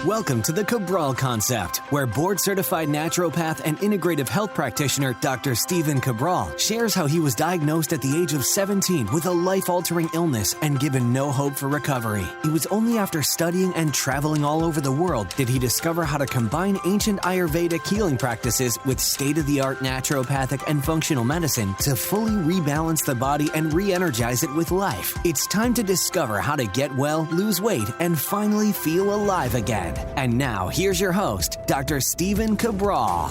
Welcome to the Cabral Concept, where board-certified naturopath and integrative health practitioner Dr. Cabral shares how he was diagnosed at the age of 17 with a life-altering illness and given no hope for recovery. It was only after studying and traveling all over the world did he discover how to combine ancient Ayurvedic healing practices with state-of-the-art naturopathic and functional medicine to fully rebalance the body and re-energize it with life. It's time to discover how to get well, lose weight, and finally feel alive again. And now, here's your host, Dr. Cabral.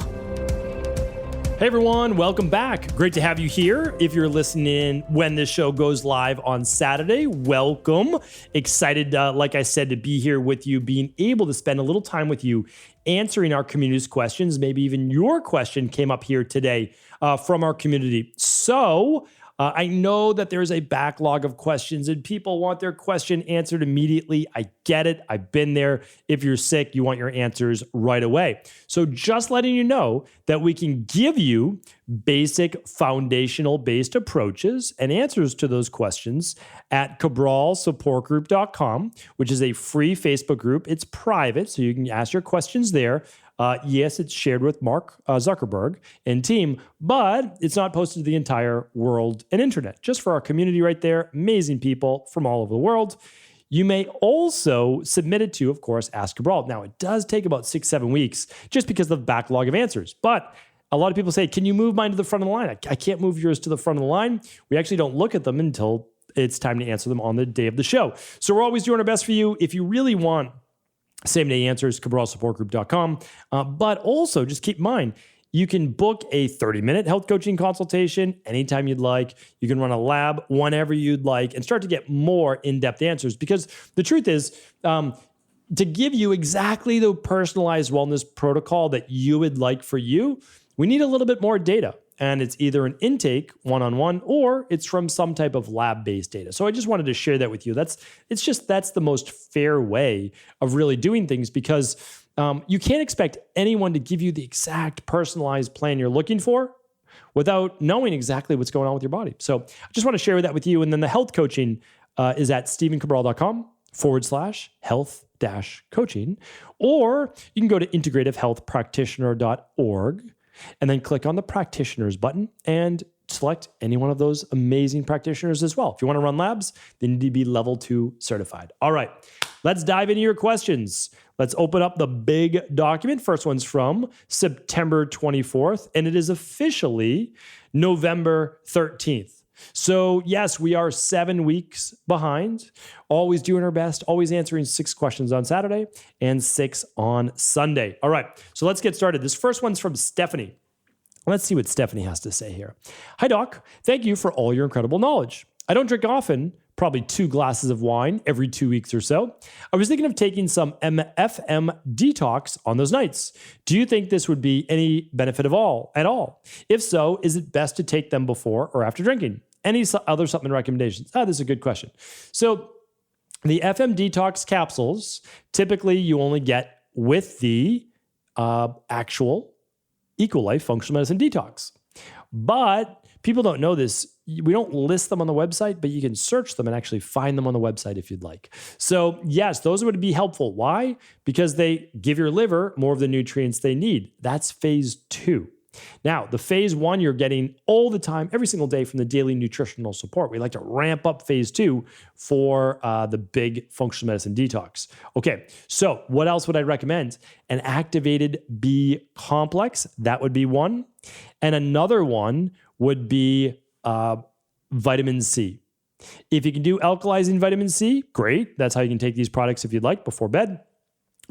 Hey everyone, welcome back. Great to have you here. If you're listening when this show goes live on Saturday, welcome. Excited, like I said, to be here with you, being able to spend a little time with you answering our community's questions. Maybe even your question came up here today from our community. So I know that there's a backlog of questions and people want their question answered immediately. I get it. I've been there. If you're sick, you want your answers right away. So just letting you know that we can give you basic foundational-based approaches and answers to those questions at cabralsupportgroup.com, which is a free Facebook group. It's private, so you can ask your questions there. Yes, it's shared with Mark Zuckerberg and team, but it's not posted to the entire world and internet, just for our community right there. Amazing people from all over the world. You may also submit it to, of course, Ask Cabral. Now, it does take about 6-7 weeks just because of the backlog of answers, but a lot of people say, can you move mine to the front of the line? I can't move yours to the front of the line. We actually don't look at them until it's time to answer them on the day of the show. So we're always doing our best for you. If you really want same-day answers, cabralsupportgroup.com. But also, just keep in mind, you can book a 30-minute health coaching consultation anytime you'd like. You can run a lab whenever you'd like and start to get more in-depth answers. Because the truth is, to give you exactly the personalized wellness protocol that you would like for you, we need a little bit more data. And it's either an intake one-on-one or it's from some type of lab-based data. So I just wanted to share that with you. That's the most fair way of really doing things, because you can't expect anyone to give you the exact personalized plan you're looking for without knowing exactly what's going on with your body. So I just want to share that with you. And then the health coaching is at stevencabral.com/health-coaching, or you can go to integrativehealthpractitioner.org. and then click on the practitioners button and select any one of those amazing practitioners as well. If you want to run labs, they need to be level 2 certified. All right, let's dive into your questions. Let's open up the big document. First one's from September 24th, and it is officially November 13th. So yes, we are 7 weeks behind, always doing our best, always answering 6 questions on Saturday and 6 on Sunday. All right, so let's get started. This first one's from Stefanie. Let's see what Stefanie has to say here. Hi, Doc. Thank you for all your incredible knowledge. I don't drink often, probably 2 glasses of wine every 2 weeks or so. I was thinking of taking some FM detox on those nights. Do you think this would be any benefit at all? If so, is it best to take them before or after drinking? Any other supplement recommendations? This is a good question. So the FM detox capsules, typically you only get with the actual EquiLife functional medicine detox. But people don't know this. We don't list them on the website, but you can search them and actually find them on the website if you'd like. So yes, those would be helpful. Why? Because they give your liver more of the nutrients they need. That's phase 2. Now, the phase 1 you're getting all the time, every single day from the daily nutritional support. We like to ramp up phase 2 for the big functional medicine detox. Okay, so what else would I recommend? An activated B complex, that would be one. And another one would be vitamin C. If you can do alkalizing vitamin C, great. That's how you can take these products if you'd like before bed.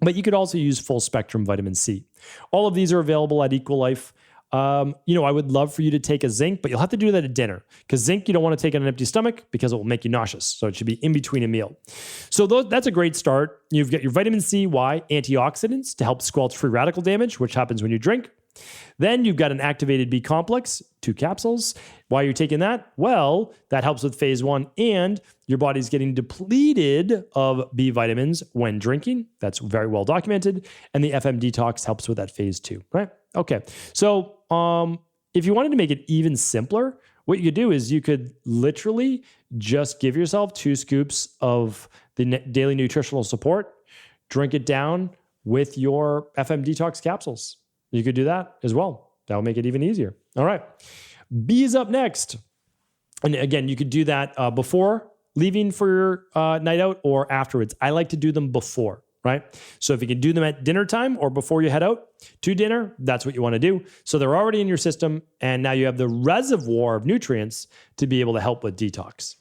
But you could also use full spectrum vitamin C. All of these are available at EquiLife. I would love for you to take a zinc, but you'll have to do that at dinner, because zinc you don't want to take on an empty stomach because it will make you nauseous. So it should be in between a meal. So that's a great start. You've got your vitamin C, Y, antioxidants to help squelch free radical damage, which happens when you drink. Then you've got an activated B complex, 2 capsules. Why are you taking that? Well, that helps with phase 1, and your body's getting depleted of B vitamins when drinking. That's very well documented. And the FM detox helps with that phase 2, right? Okay. So if you wanted to make it even simpler, what you could do is you could literally just give yourself 2 scoops of the daily nutritional support, drink it down with your FM detox capsules. You could do that as well. That will make it even easier. All right. B is up next. And again, you could do that before leaving for your night out or afterwards. I like to do them before, right? So if you can do them at dinner time or before you head out to dinner, that's what you want to do. So they're already in your system, and now you have the reservoir of nutrients to be able to help with detox.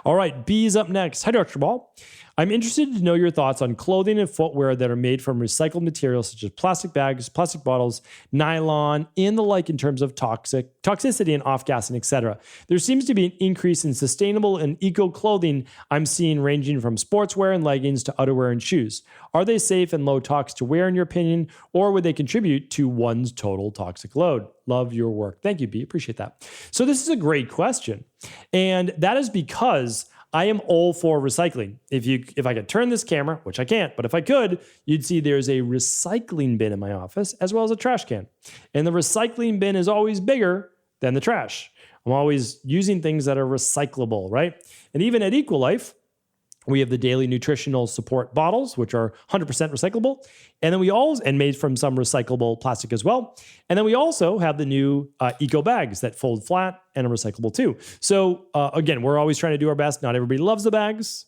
All right, B is up next. Hi, Dr. Cabral. I'm interested to know your thoughts on clothing and footwear that are made from recycled materials such as plastic bags, plastic bottles, nylon, and the like in terms of toxicity and off-gassing, etc. There seems to be an increase in sustainable and eco clothing I'm seeing ranging from sportswear and leggings to outerwear and shoes. Are they safe and low-tox to wear in your opinion, or would they contribute to one's total toxic load? Love your work. Thank you, B. Appreciate that. So this is a great question. And that is because I am all for recycling. If I could turn this camera, which I can't, but if I could, you'd see there's a recycling bin in my office as well as a trash can. And the recycling bin is always bigger than the trash. I'm always using things that are recyclable, right? And even at EquiLife, we have the daily nutritional support bottles, which are 100% recyclable. And then and made from some recyclable plastic as well. And then we also have the new eco bags that fold flat and are recyclable too. So again, we're always trying to do our best. Not everybody loves the bags.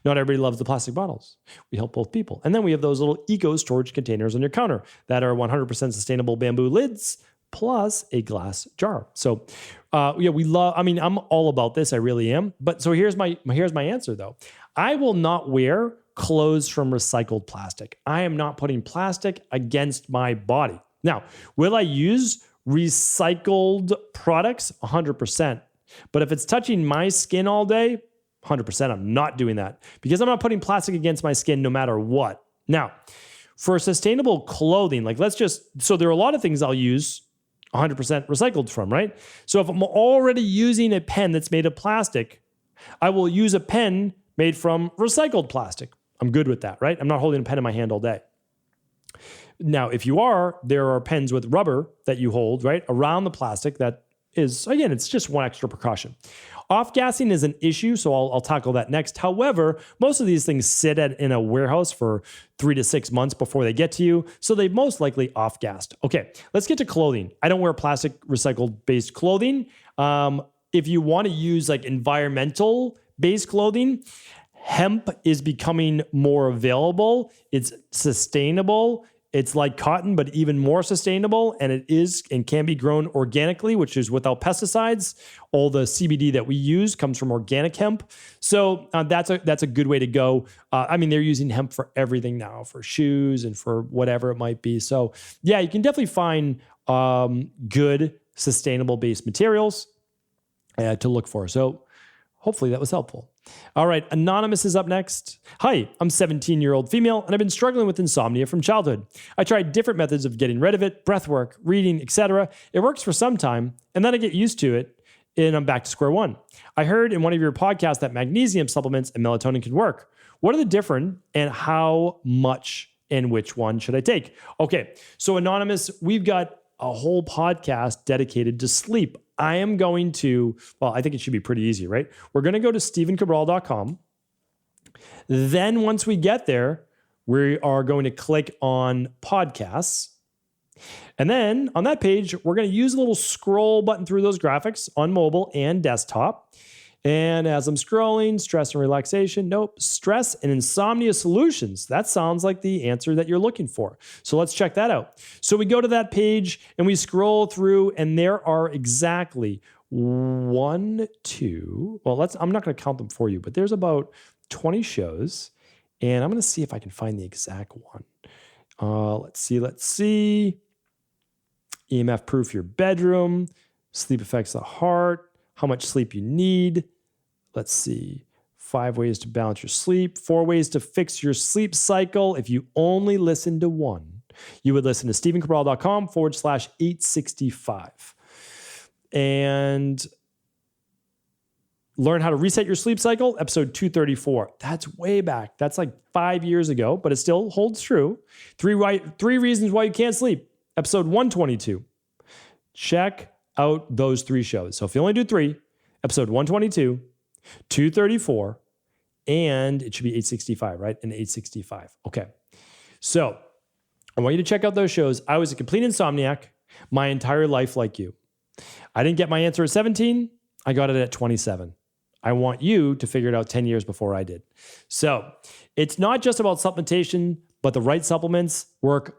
Not everybody loves the plastic bottles. We help both people. And then we have those little eco storage containers on your counter that are 100% sustainable bamboo lids plus a glass jar. So I'm all about this. I really am. But so here's my answer though. I will not wear clothes from recycled plastic. I am not putting plastic against my body. Now, will I use recycled products? 100%. But if it's touching my skin all day, 100%, I'm not doing that because I'm not putting plastic against my skin no matter what. Now, for sustainable clothing, so there are a lot of things I'll use 100% recycled from, right? So if I'm already using a pen that's made of plastic, I will use a pen made from recycled plastic. I'm good with that, right? I'm not holding a pen in my hand all day. Now, if you are, there are pens with rubber that you hold, right, around the plastic that is, again, it's just one extra precaution. Off-gassing is an issue, so I'll tackle that next. However, most of these things sit in a warehouse for 3 to 6 months before they get to you, so they've most likely off-gassed. Okay, let's get to clothing. I don't wear plastic recycled-based clothing. If you want to use environmental-based clothing, hemp is becoming more available. It's sustainable. It's like cotton, but even more sustainable, and it is and can be grown organically, which is without pesticides. All the CBD that we use comes from organic hemp. So that's a good way to go. They're using hemp for everything now, for shoes and for whatever it might be. So yeah, you can definitely find good sustainable-based materials to look for. So hopefully that was helpful. All right, Anonymous is up next. Hi, I'm 17-year-old female, and I've been struggling with insomnia from childhood. I tried different methods of getting rid of it, breath work, reading, etc. It works for some time, and then I get used to it, and I'm back to square one. I heard in one of your podcasts that magnesium supplements and melatonin can work. What are the different, and how much and which one should I take? Okay, so Anonymous, we've got a whole podcast dedicated to sleep. I am going to, I think it should be pretty easy, right? We're going to go to StephenCabral.com. Then once we get there, we are going to click on podcasts. And then on that page, we're going to use a little scroll button through those graphics on mobile and desktop. And as I'm scrolling, stress and relaxation, nope, stress and insomnia solutions. That sounds like the answer that you're looking for. So let's check that out. So we go to that page and we scroll through, and there are exactly I'm not going to count them for you, but there's about 20 shows, and I'm going to see if I can find the exact one. Let's see. EMF proof your bedroom, sleep affects the heart, how much sleep you need. Let's see. 5 ways to balance your sleep. 4 ways to fix your sleep cycle. If you only listen to one, you would listen to StephenCabral.com/865. And learn how to reset your sleep cycle, episode 234. That's way back. That's like 5 years ago, but it still holds true. 3 reasons why you can't sleep, episode 122. Check out those 3 shows. So if you only do 3, episode 122, 234, and it should be 865, right? And 865. Okay. So I want you to check out those shows. I was a complete insomniac my entire life like you. I didn't get my answer at 17. I got it at 27. I want you to figure it out 10 years before I did. So it's not just about supplementation, but the right supplements work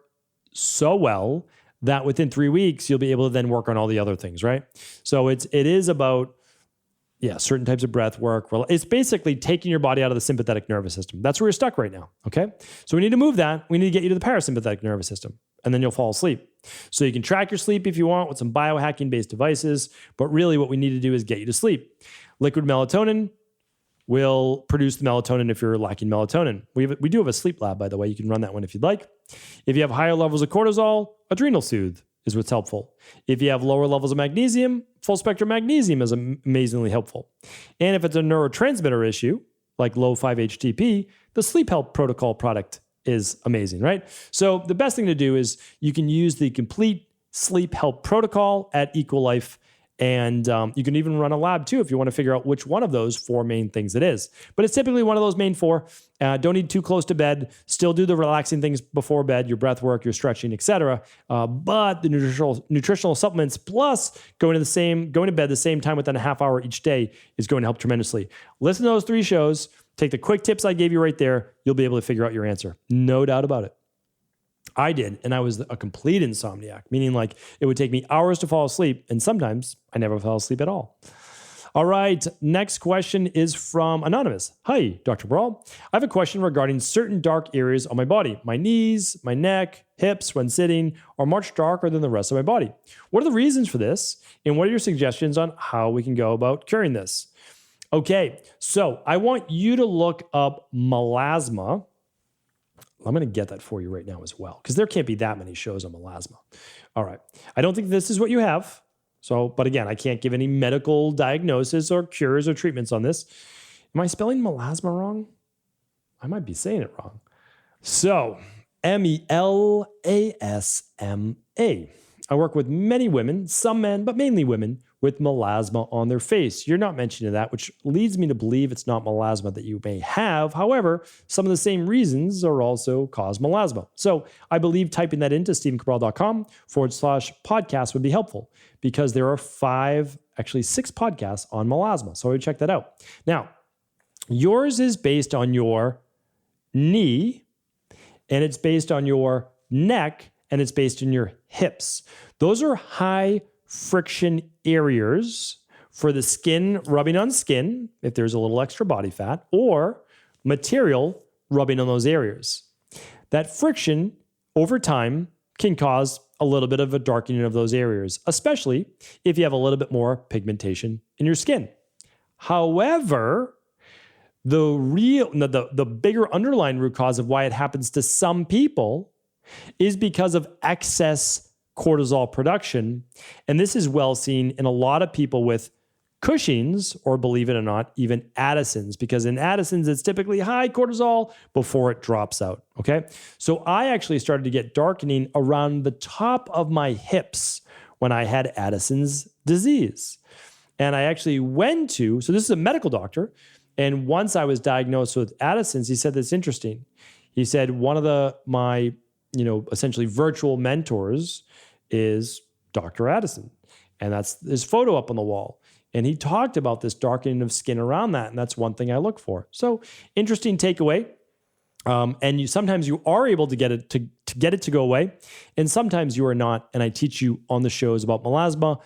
so well that within 3 weeks, you'll be able to then work on all the other things, right? So it is about, certain types of breath work. Well, it's basically taking your body out of the sympathetic nervous system. That's where you're stuck right now, okay? So we need to move that. We need to get you to the parasympathetic nervous system, and then you'll fall asleep. So you can track your sleep if you want with some biohacking-based devices, but really what we need to do is get you to sleep. Liquid melatonin will produce the melatonin if you're lacking melatonin. We do have a sleep lab, by the way. You can run that one if you'd like. If you have higher levels of cortisol, Adrenal Soothe is what's helpful. If you have lower levels of magnesium, full spectrum magnesium is amazingly helpful. And if it's a neurotransmitter issue, like low 5-HTP, the Sleep Health Protocol product is amazing, right? So the best thing to do is you can use the complete Sleep Health Protocol at EquiLife. And you can even run a lab too if you want to figure out which one of those 4 main things it is. But it's typically one of those main 4. Don't need too close to bed. Still do the relaxing things before bed, your breath work, your stretching, etc. But the nutritional supplements plus going to bed the same time within a half hour each day is going to help tremendously. Listen to those 3 shows. Take the quick tips I gave you right there. You'll be able to figure out your answer. No doubt about it. I did, and I was a complete insomniac, meaning like it would take me hours to fall asleep, and sometimes I never fell asleep at all. All right, next question is from Anonymous. Hi, Dr. Cabral. I have a question regarding certain dark areas on my body. My knees, my neck, hips when sitting are much darker than the rest of my body. What are the reasons for this, and what are your suggestions on how we can go about curing this? Okay, so I want you to look up melasma. I'm going to get that for you right now as well, because there can't be that many shows on melasma. All right. I don't think this is what you have. But again, I can't give any medical diagnosis or cures or treatments on this. Am I spelling melasma wrong? I might be saying it wrong. So, melasma. I work with many women, some men, but mainly women, with melasma on their face. You're not mentioning that, which leads me to believe it's not melasma that you may have. However, some of the same reasons are also cause melasma. So I believe typing that into stevencabral.com/podcast would be helpful, because there are 6 podcasts on melasma. So I would check that out. Now, yours is based on your knee, and it's based on your neck, and it's based on your hips. Those are high friction areas for the skin rubbing on skin, if there's a little extra body fat, or material rubbing on those areas. That friction over time can cause a little bit of a darkening of those areas, especially if you have a little bit more pigmentation in your skin. However, the bigger underlying root cause of why it happens to some people is because of excess cortisol production. And this is well seen in a lot of people with Cushing's, or believe it or not, even Addison's, because in Addison's, it's typically high cortisol before it drops out. Okay. So I actually started to get darkening around the top of my hips when I had Addison's disease. And I actually so this is a medical doctor. And once I was diagnosed with Addison's, he said, that's interesting. He said, one of my essentially virtual mentors is Dr. Addison. And that's his photo up on the wall. And he talked about this darkening of skin around that. And that's one thing I look for. So interesting takeaway. And sometimes you are able to get it to go away. And sometimes you are not. And I teach you on the shows about melasma,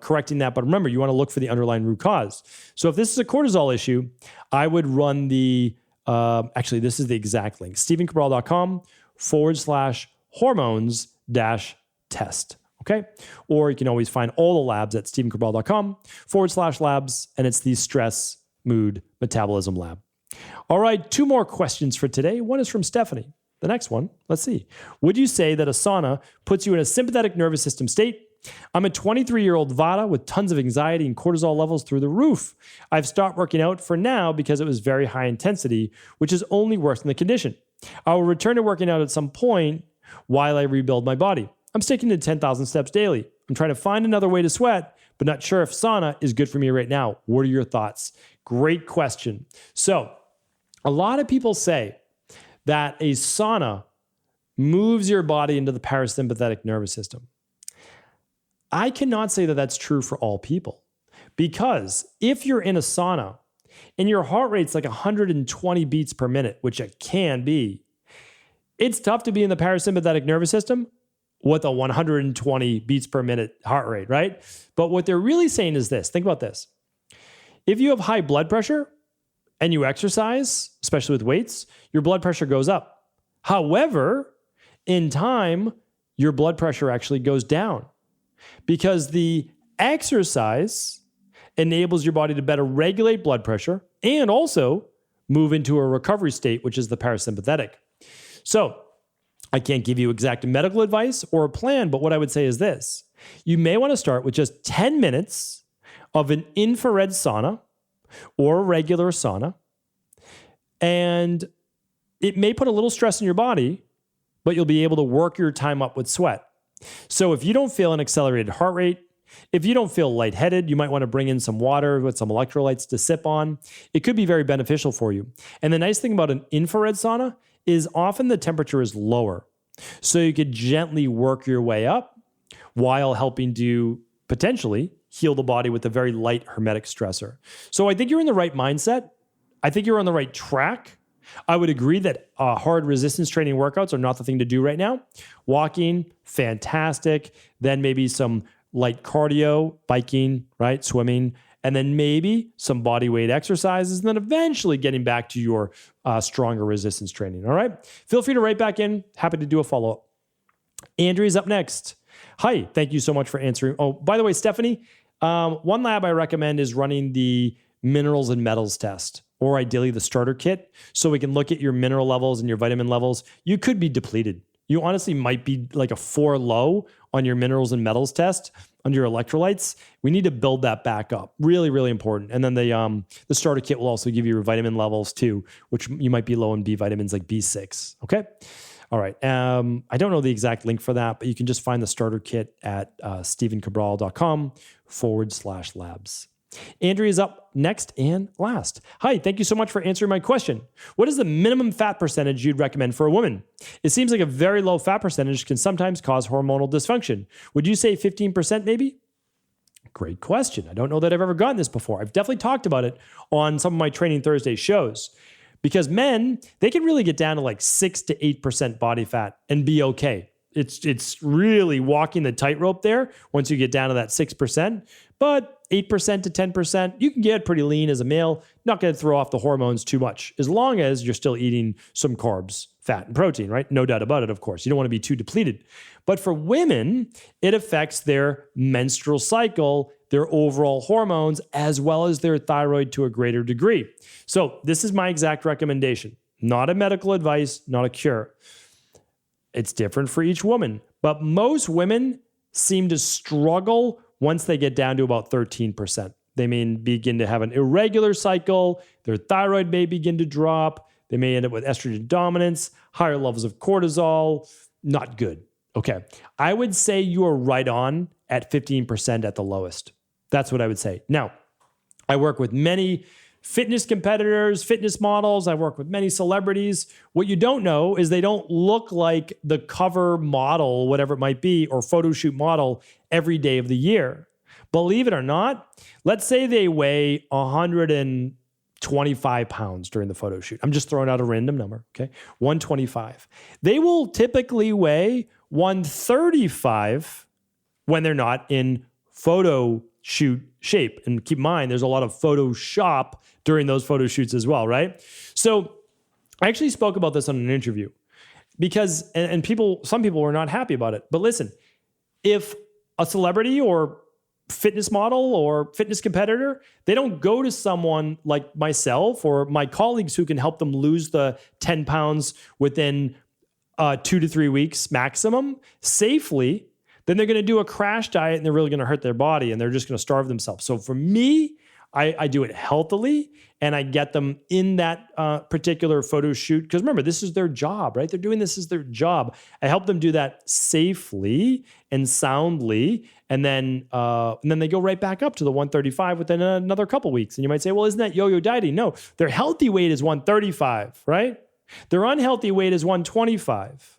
correcting that. But remember, you want to look for the underlying root cause. So if this is a cortisol issue, I would run this is the exact link, stevencabral.com/hormones-test. Okay. Or you can always find all the labs at stevencabral.com/labs. And it's the stress, mood, metabolism lab. All right. 2 more questions for today. One is from Stefanie. The next one, let's see. Would you say that a sauna puts you in a sympathetic nervous system state? I'm a 23-year-old Vata with tons of anxiety and cortisol levels through the roof. I've stopped working out for now because it was very high intensity, which has only worsened the condition. I will return to working out at some point while I rebuild my body. I'm sticking to 10,000 steps daily. I'm trying to find another way to sweat, but not sure if sauna is good for me right now. What are your thoughts? Great question. So a lot of people say that a sauna moves your body into the parasympathetic nervous system. I cannot say that that's true for all people, because if you're in a sauna and your heart rate's like 120 beats per minute, which it can be, it's tough to be in the parasympathetic nervous system with a 120 beats per minute heart rate, right? But what they're really saying is this. Think about this. If you have high blood pressure and you exercise, especially with weights, your blood pressure goes up. However, in time, your blood pressure actually goes down because the exercise enables your body to better regulate blood pressure and also move into a recovery state, which is the parasympathetic. So I can't give you exact medical advice or a plan, but what I would say is this. You may want to start with just 10 minutes of an infrared sauna or a regular sauna, and it may put a little stress in your body, but you'll be able to work your time up with sweat. So if you don't feel an accelerated heart rate, if you don't feel lightheaded, you might want to bring in some water with some electrolytes to sip on. It could be very beneficial for you. And the nice thing about an infrared sauna is often the temperature is lower. So you could gently work your way up while helping to potentially heal the body with a very light hermetic stressor. So I think you're in the right mindset. I think you're on the right track. I would agree that hard resistance training workouts are not the thing to do right now. Walking, fantastic. Then maybe some light cardio, biking, right? Swimming, and then maybe some body weight exercises, and then eventually getting back to your stronger resistance training. All right. Feel free to write back in. Happy to do a follow-up. Andrea's up next. Hi. Thank you so much for answering. Oh, by the way, Stefanie, one lab I recommend is running the minerals and metals test, or ideally the starter kit, so we can look at your mineral levels and your vitamin levels. You could be depleted. You honestly might be like a 4 low on your minerals and metals test under your electrolytes. We need to build that back up. Really, really important. And then the starter kit will also give you your vitamin levels too, which you might be low in B vitamins like B6. Okay. All right. I don't know the exact link for that, but you can just find the starter kit at stevencabral.com/labs. Andrea's up next and last. Hi, thank you so much for answering my question. What is the minimum fat percentage you'd recommend for a woman? It seems like a very low fat percentage can sometimes cause hormonal dysfunction. Would you say 15% maybe? Great question. I don't know that I've ever gotten this before. I've definitely talked about it on some of my Training Thursday shows. Because men, they can really get down to like 6 to 8% body fat and be okay. It's really walking the tightrope there once you get down to that 6%. But 8% to 10%, you can get pretty lean as a male, not going to throw off the hormones too much, as long as you're still eating some carbs, fat, and protein, right? No doubt about it, of course. You don't want to be too depleted. But for women, it affects their menstrual cycle, their overall hormones, as well as their thyroid to a greater degree. So this is my exact recommendation. Not a medical advice, not a cure. It's different for each woman. But most women seem to struggle once they get down to about 13%. They may begin to have an irregular cycle. Their thyroid may begin to drop. They may end up with estrogen dominance, higher levels of cortisol. Not good. Okay. I would say you are right on at 15% at the lowest. That's what I would say. Now, I work with many fitness competitors, fitness models. I work with many celebrities. What you don't know is they don't look like the cover model, whatever it might be, or photo shoot model every day of the year. Believe it or not, let's say they weigh 125 pounds during the photo shoot. I'm just throwing out a random number, okay? 125. They will typically weigh 135 when they're not in photo shoot shape. And keep in mind, there's a lot of Photoshop during those photo shoots as well, right? So I actually spoke about this on an interview because, and some people were not happy about it. But listen, if a celebrity or fitness model or fitness competitor, they don't go to someone like myself or my colleagues who can help them lose the 10 pounds within 2 to 3 weeks maximum safely, then they're going to do a crash diet and they're really going to hurt their body and they're just going to starve themselves. So for me, I do it healthily and I get them in that particular photo shoot. Because remember, this is their job, right? They're doing this as their job. I help them do that safely and soundly. And then they go right back up to the 135 within another couple weeks. And you might say, well, isn't that yo-yo dieting? No, their healthy weight is 135, right? Their unhealthy weight is 125.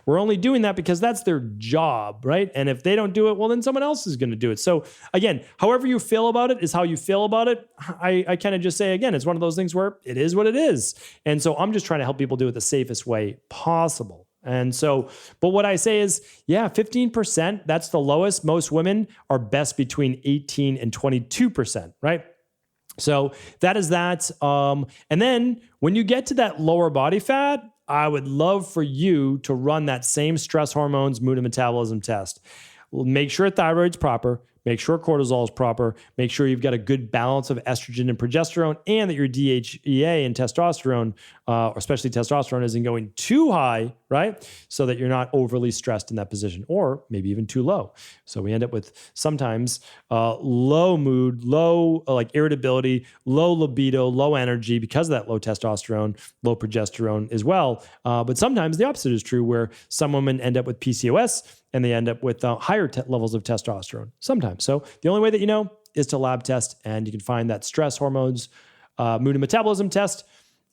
We're only doing that because that's their job, right? And if they don't do it, well, then someone else is going to do it. So again, however you feel about it is how you feel about it. I kind of just say, again, it's one of those things where it is what it is. And so I'm just trying to help people do it the safest way possible. And so, but what I say is, 15%, that's the lowest. Most women are best between 18 and 22%, right? So that is that. And then when you get to that lower body fat, I would love for you to run that same stress hormones, mood and metabolism test. Make sure thyroid's proper. Make sure cortisol is proper. Make sure you've got a good balance of estrogen and progesterone, and that your DHEA and testosterone, or especially testosterone, isn't going too high, right? So that you're not overly stressed in that position, or maybe even too low. So we end up with sometimes low mood, low like irritability, low libido, low energy because of that low testosterone, low progesterone as well. But sometimes the opposite is true, where some women end up with PCOS and they end up with higher levels of testosterone sometimes. So the only way that you know is to lab test, and you can find that stress hormones, mood and metabolism test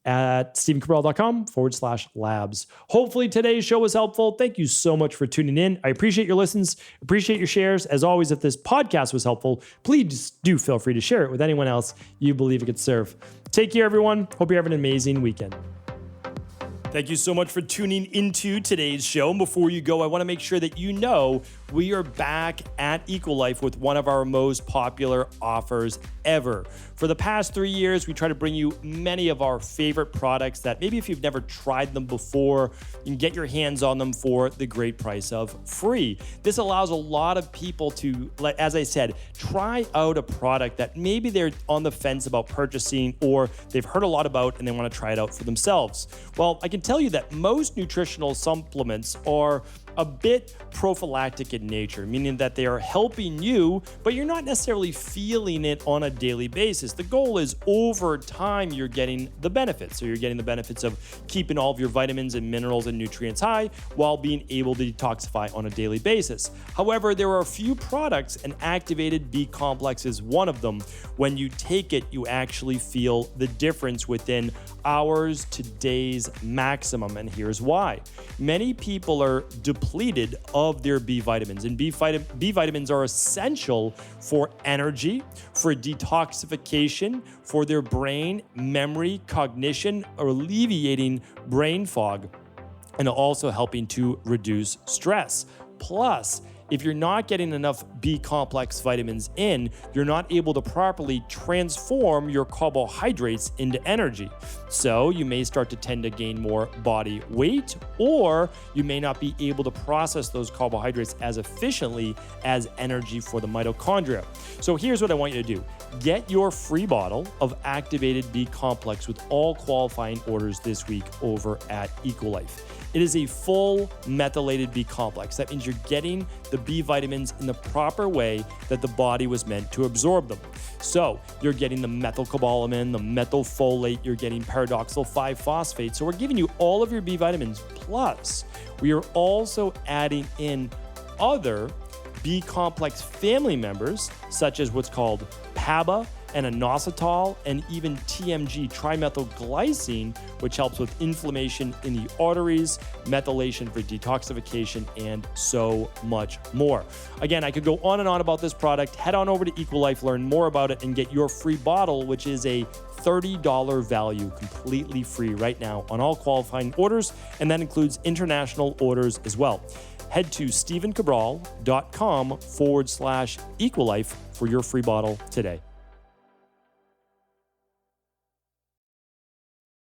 at stevencabral.com/labs. Hopefully today's show was helpful. Thank you so much for tuning in. I appreciate your listens, appreciate your shares. As always, if this podcast was helpful, please do feel free to share it with anyone else you believe it could serve. Take care, everyone. Hope you have an amazing weekend. Thank you so much for tuning into today's show. And before you go, I want to make sure that you know we are back at EquiLife with one of our most popular offers ever. For the past 3 years, we try to bring you many of our favorite products that maybe if you've never tried them before, you can get your hands on them for the great price of free. This allows a lot of people to, as I said, try out a product that maybe they're on the fence about purchasing, or they've heard a lot about and they want to try it out for themselves. Well, I can tell you that most nutritional supplements are a bit prophylactic in nature, meaning that they are helping you, but you're not necessarily feeling it on a daily basis. The goal is over time, you're getting the benefits. So you're getting the benefits of keeping all of your vitamins and minerals and nutrients high while being able to detoxify on a daily basis. However, there are a few products, and activated B complex is one of them. When you take it, you actually feel the difference within hours to days maximum, and here's why. Many people are depleted of their B vitamins, and B vitamins are essential for energy, for detoxification, for their brain, memory, cognition, alleviating brain fog, and also helping to reduce stress. Plus, if you're not getting enough B complex vitamins in, you're not able to properly transform your carbohydrates into energy. So you may start to tend to gain more body weight, or you may not be able to process those carbohydrates as efficiently as energy for the mitochondria. So here's what I want you to do. Get your free bottle of activated B complex with all qualifying orders this week over at EquiLife. It is a full methylated B complex. That means you're getting the B vitamins in the proper way that the body was meant to absorb them. So you're getting the methylcobalamin, the methylfolate, you're getting paradoxal 5-phosphate. So we're giving you all of your B vitamins. Plus, we are also adding in other B complex family members, such as what's called PABA and inositol, and even TMG, trimethylglycine, which helps with inflammation in the arteries, methylation for detoxification, and so much more. Again, I could go on and on about this product. Head on over to EquiLife, learn more about it, and get your free bottle, which is a $30 value, completely free right now on all qualifying orders, and that includes international orders as well. Head to stevencabral.com/EquiLife for your free bottle today.